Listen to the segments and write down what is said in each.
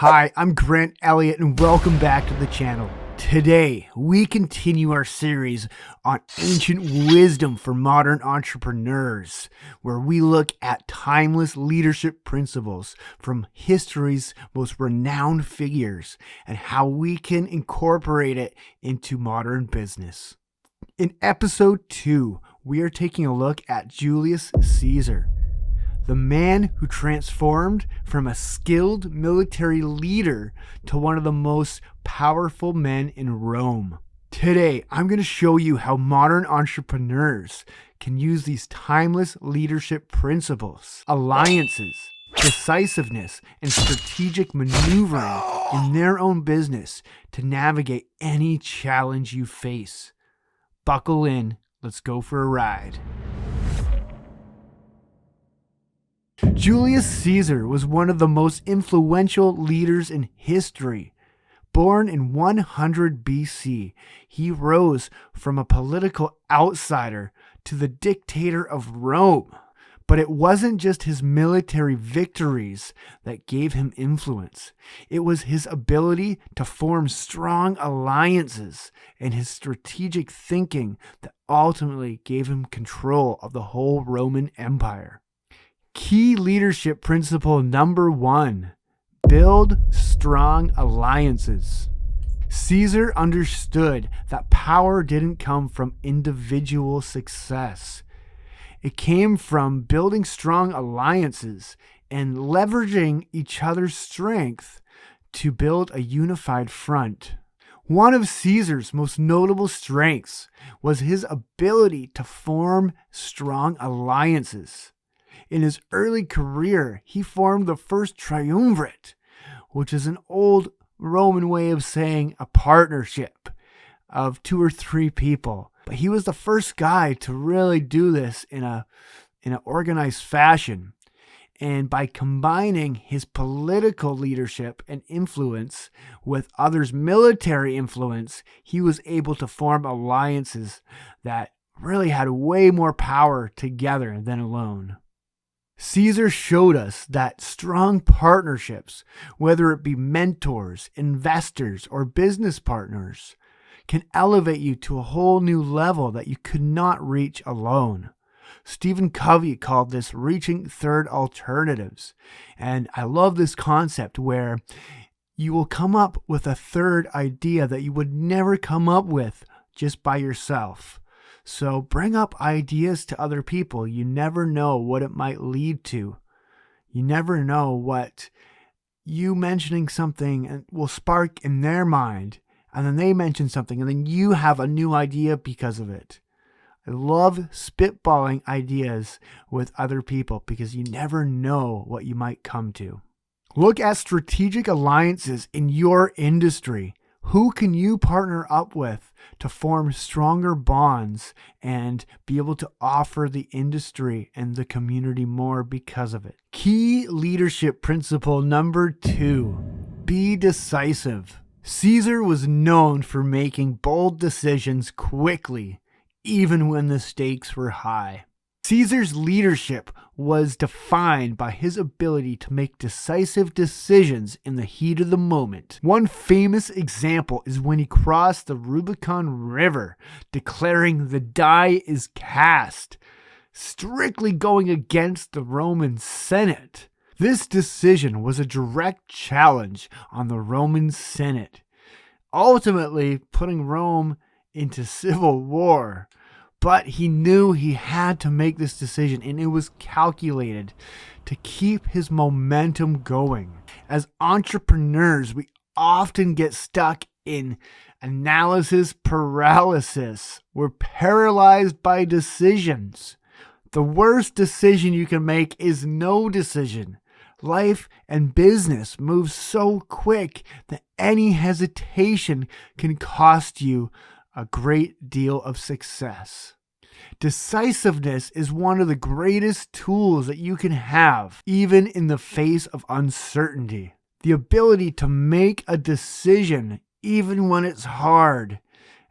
Hi, I'm Grant Elliott and welcome back to the channel. Today, we continue our series on ancient wisdom for modern entrepreneurs, where we look at timeless leadership principles from history's most renowned figures and how we can incorporate it into modern business. In episode 2, we are taking a look at Julius Caesar, the man who transformed from a skilled military leader to one of the most powerful men in Rome. Today, I'm going to show you how modern entrepreneurs can use these timeless leadership principles, alliances, decisiveness, and strategic maneuvering in their own business to navigate any challenge you face. Buckle in, let's go for a ride. Julius Caesar was one of the most influential leaders in history. Born in 100 BC, he rose from a political outsider to the dictator of Rome. But it wasn't just his military victories that gave him influence. It was his ability to form strong alliances and his strategic thinking that ultimately gave him control of the whole Roman Empire. Key leadership principle number 1, build strong alliances. Caesar understood that power didn't come from individual success. It came from building strong alliances and leveraging each other's strength to build a unified front. One of Caesar's most notable strengths was his ability to form strong alliances. In his early career, he formed the first triumvirate, which is an old Roman way of saying a partnership of 2 or 3 people. But he was the first guy to really do this in an organized fashion. And by combining his political leadership and influence with others' military influence, he was able to form alliances that really had way more power together than alone. Caesar showed us that strong partnerships, whether it be mentors, investors, or business partners, can elevate you to a whole new level that you could not reach alone. Stephen Covey called this reaching third alternatives. And I love this concept where you will come up with a third idea that you would never come up with just by yourself. So bring up ideas to other people. You never know what it might lead to. You never know what you mentioning something will spark in their mind. And then they mention something and then you have a new idea because of it. I love spitballing ideas with other people because you never know what you might come to. Look at strategic alliances in your industry. Who can you partner up with to form stronger bonds and be able to offer the industry and the community more because of it? Key leadership principle number 2, be decisive. Caesar was known for making bold decisions quickly, even when the stakes were high. Caesar's leadership was defined by his ability to make decisive decisions in the heat of the moment. One famous example is when he crossed the Rubicon River, declaring the die is cast, strictly going against the Roman Senate. This decision was a direct challenge on the Roman Senate, ultimately putting Rome into civil war. But he knew he had to make this decision, and it was calculated to keep his momentum going. As entrepreneurs, we often get stuck in analysis paralysis. We're paralyzed by decisions. The worst decision you can make is no decision. Life and business move so quick that any hesitation can cost you a great deal of success. Decisiveness is one of the greatest tools that you can have, even in the face of uncertainty. The ability to make a decision, even when it's hard.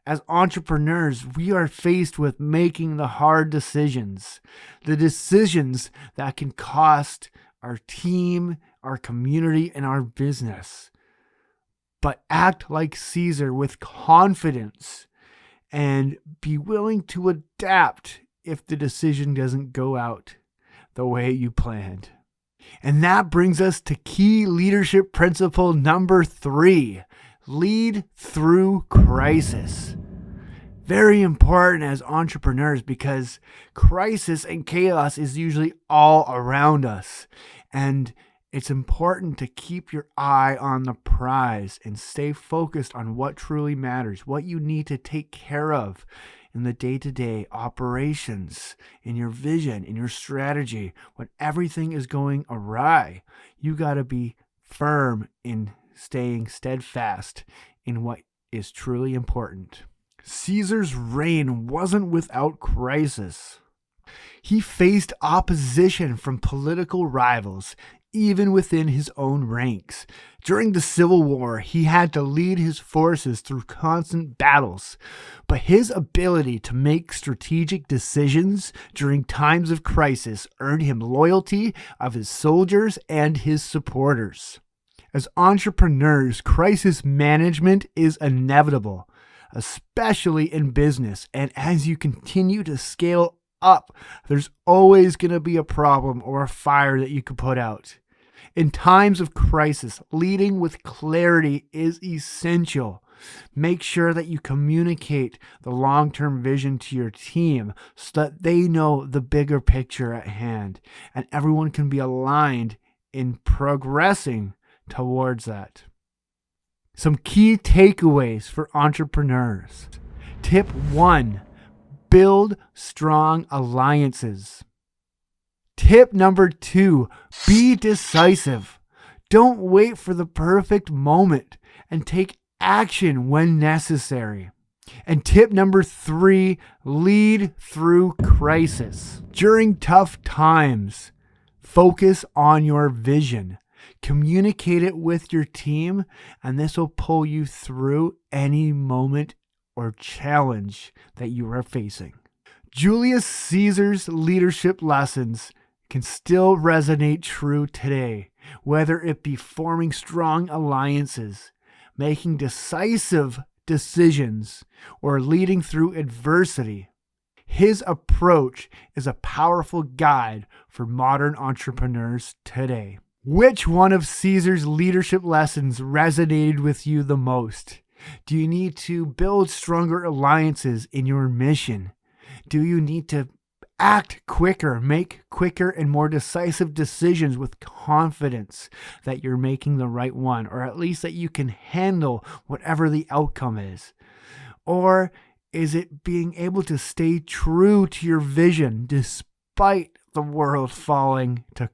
As entrepreneurs, we are faced with making the hard decisions. The decisions that can cost our team, our community, and our business. But act like Caesar with confidence and be willing to adapt if the decision doesn't go out the way you planned. And that brings us to key leadership principle number 3, lead through crisis. Very important as entrepreneurs because crisis and chaos is usually all around us. And it's important to keep your eye on the prize and stay focused on what truly matters, what you need to take care of in the day-to-day operations, in your vision, in your strategy. When everything is going awry, you got to be firm in staying steadfast in what is truly important. Caesar's reign wasn't without crisis. He faced opposition from political rivals, even within his own ranks. During the Civil War, he had to lead his forces through constant battles, but his ability to make strategic decisions during times of crisis earned him loyalty of his soldiers and his supporters. As entrepreneurs, crisis management is inevitable, especially in business, and as you continue to scale up, there's always going to be a problem or a fire that you could put out. In times of crisis, leading with clarity is essential. Make sure that you communicate the long-term vision to your team so that they know the bigger picture at hand and everyone can be aligned in progressing towards that. Some key takeaways for entrepreneurs. Tip 1. Build strong alliances. Tip number 2, be decisive. Don't wait for the perfect moment and take action when necessary. And tip number 3, lead through crisis. During tough times, focus on your vision. Communicate it with your team, and this will pull you through any moment or challenge that you are facing. Julius Caesar's leadership lessons can still resonate true today, whether it be forming strong alliances, making decisive decisions, or leading through adversity. His approach is a powerful guide for modern entrepreneurs today. Which one of Caesar's leadership lessons resonated with you the most? Do you need to build stronger alliances in your mission? Do you need to act quicker, make quicker and more decisive decisions with confidence that you're making the right one, or at least that you can handle whatever the outcome is? Or is it being able to stay true to your vision despite the world falling to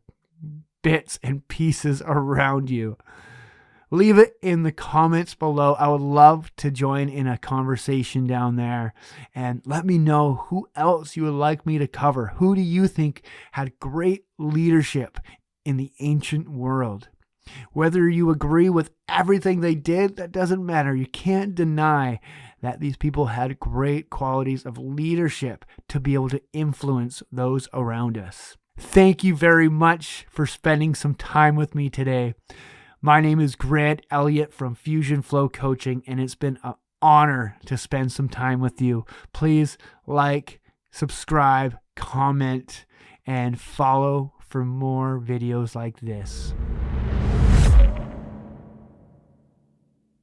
bits and pieces around you? Leave it in the comments below. I would love to join in a conversation down there, and let me know who else you would like me to cover. Who do you think had great leadership in the ancient world? Whether you agree with everything they did, that doesn't matter. You can't deny that these people had great qualities of leadership to be able to influence those around us. Thank you very much for spending some time with me today. My name is Grant Elliott from Fusion Flow Coaching, and it's been an honor to spend some time with you. Please like, subscribe, comment, and follow for more videos like this.